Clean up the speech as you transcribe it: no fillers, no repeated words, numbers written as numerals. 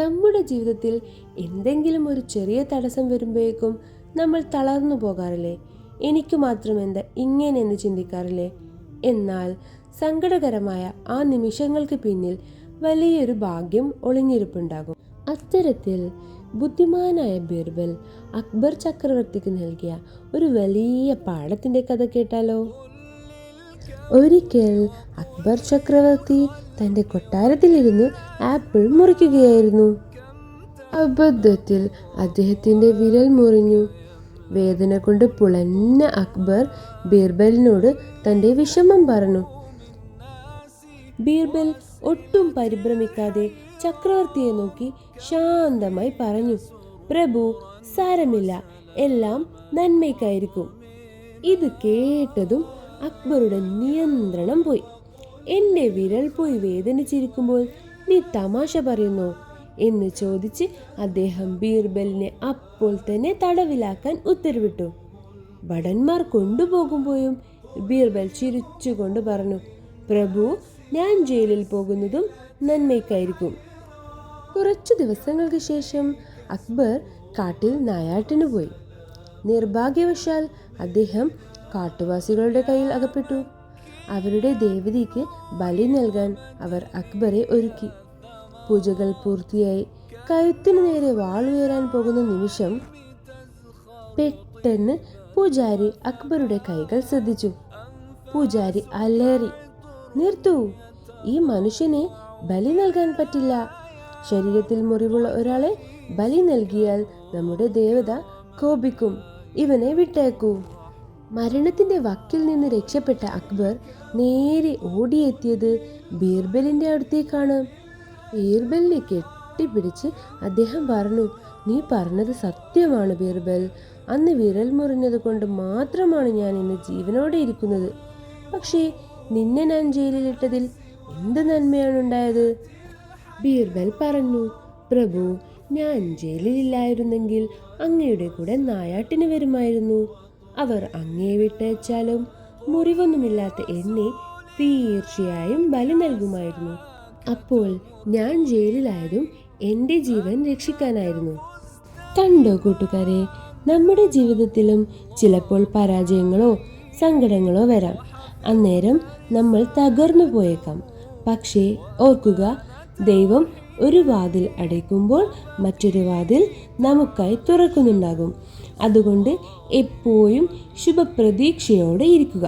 നമ്മുടെ ജീവിതത്തിൽ എന്തെങ്കിലും ഒരു ചെറിയ തടസ്സം വരുമ്പോഴേക്കും നമ്മൾ തളർന്നു പോകാറില്ലേ? എനിക്ക് മാത്രം എന്താ ഇങ്ങനെയെന്ന് ചിന്തിക്കാറില്ലേ? എന്നാൽ സങ്കടകരമായ ആ നിമിഷങ്ങൾക്ക് പിന്നിൽ വലിയൊരു ഭാഗ്യം ഒളിഞ്ഞിരിപ്പുണ്ടാകും. അത്തരത്തിൽ ബുദ്ധിമാനായ ബീർബൽ അക്ബർ ചക്രവർത്തിക്ക് നൽകിയ ഒരു വലിയ പാഠത്തിൻ്റെ കഥ കേട്ടാലോ? ഒരിക്കൽ അക്ബർ ചക്രവർത്തി തൻ്റെ കൊട്ടാരത്തിലിരുന്ന് ആപ്പിൾ മുറിക്കുകയായിരുന്നു. അബദ്ധത്തിൽ അദ്ദേഹത്തിൻ്റെ വിരൽ മുറിഞ്ഞു. വേദന കൊണ്ട് പുളഞ്ഞ അക്ബർ ബീർബലിനോട് തൻ്റെ വിഷമം പറഞ്ഞു. ബീർബൽ ഒട്ടും പരിഭ്രമിക്കാതെ ചക്രവർത്തിയെ നോക്കി ശാന്തമായി പറഞ്ഞു, പ്രഭു, സാരമില്ല, എല്ലാം നന്മയ്ക്കായിരിക്കും. ഇത് കേട്ടതും അക്ബറുടെ നിയന്ത്രണം പോയി. എൻ്റെ വിരൽ പോയി വേദനിച്ചിരിക്കുമ്പോൾ നീ തമാശ പറയുന്നോ എന്ന് ചോദിച്ച് അദ്ദേഹം ബീർബലിനെ അപ്പോൾ തന്നെ തടവിലാക്കാൻ ഉത്തരവിട്ടു. ഭടന്മാർ കൊണ്ടുപോകുമ്പോഴും ബീർബൽ ചിരിച്ചുകൊണ്ട് പറഞ്ഞു, പ്രഭു, ഞാൻ ജയിലിൽ പോകുന്നതും നന്മയ്ക്കായിരിക്കും. കുറച്ചു ദിവസങ്ങൾക്ക് ശേഷം അക്ബർ കാട്ടിൽ നായാട്ടിനു പോയി. നിർഭാഗ്യവശാൽ അദ്ദേഹം കാട്ടുവാസികളുടെ കയ്യിൽ അകപ്പെട്ടു. അവരുടെ ദേവതയ്ക്ക് ബലി നൽകാൻ അവർ അക്ബറെ ഒരുക്കി. പൂജകൾ പൂർത്തിയായി കഴുത്തിനു നേരെ വാളുയരാൻ പോകുന്ന നിമിഷം പെട്ടെന്ന് പൂജാരി അക്ബറുടെ കൈകൾ ശ്രദ്ധിച്ചു. പൂജാരി അലറി, നിർത്തൂ, ഈ മനുഷ്യനെ ബലി നൽകാൻ പറ്റില്ല. ശരീരത്തിൽ മുറിവുള്ള ഒരാളെ ബലി നൽകിയാൽ നമ്മുടെ ദേവത കോപിക്കും. ഇവനെ വിട്ടേക്കൂ. മരണത്തിന്റെ വക്കിൽ നിന്ന് രക്ഷപ്പെട്ട അക്ബർ നേരെ ഓടിയെത്തിയത് ബീർബലിന്റെ അടുത്തേക്കാണ്. ബീർബലിനെ കെട്ടിപ്പിടിച്ച് അദ്ദേഹം പറഞ്ഞു, നീ പറഞ്ഞത് സത്യമാണ് ബീർബൽ. അന്ന് വിരൽ മുറിഞ്ഞത് കൊണ്ട് മാത്രമാണ് ഞാൻ ഇന്ന് ജീവനോടെ ഇരിക്കുന്നത്. പക്ഷേ നിന്നെ ഞാൻ ജയിലിലിട്ടതിൽ എന്ത് നന്മയാണ് ഉണ്ടായത്? ബീർബൽ പറഞ്ഞു, പ്രഭു, ഞാൻ ജയിലിലില്ലായിരുന്നെങ്കിൽ അങ്ങയുടെ കൂടെ നായാട്ടിന് വരുമായിരുന്നു. അവർ അങ്ങയെ വിട്ടയച്ചാലും മുറിവൊന്നുമില്ലാത്ത എന്നെ തീർച്ചയായും ബലി നൽകുമായിരുന്നു. അപ്പോൾ ഞാൻ ജയിലിലായതും എൻ്റെ ജീവൻ രക്ഷിക്കാനായിരുന്നു. കണ്ടോ കൂട്ടുകാരെ, നമ്മുടെ ജീവിതത്തിലും ചിലപ്പോൾ പരാജയങ്ങളോ സങ്കടങ്ങളോ വരാം. അന്നേരം നമ്മൾ തകർന്നു പോയേക്കാം. പക്ഷേ ഓർക്കുക, ദൈവം ഒരു വാതിൽ അടയ്ക്കുമ്പോൾ മറ്റൊരു വാതിൽ നമുക്കായി തുറക്കുന്നുണ്ടാകും. അതുകൊണ്ട് എപ്പോഴും ശുഭപ്രതീക്ഷയോടെ ഇരിക്കുക.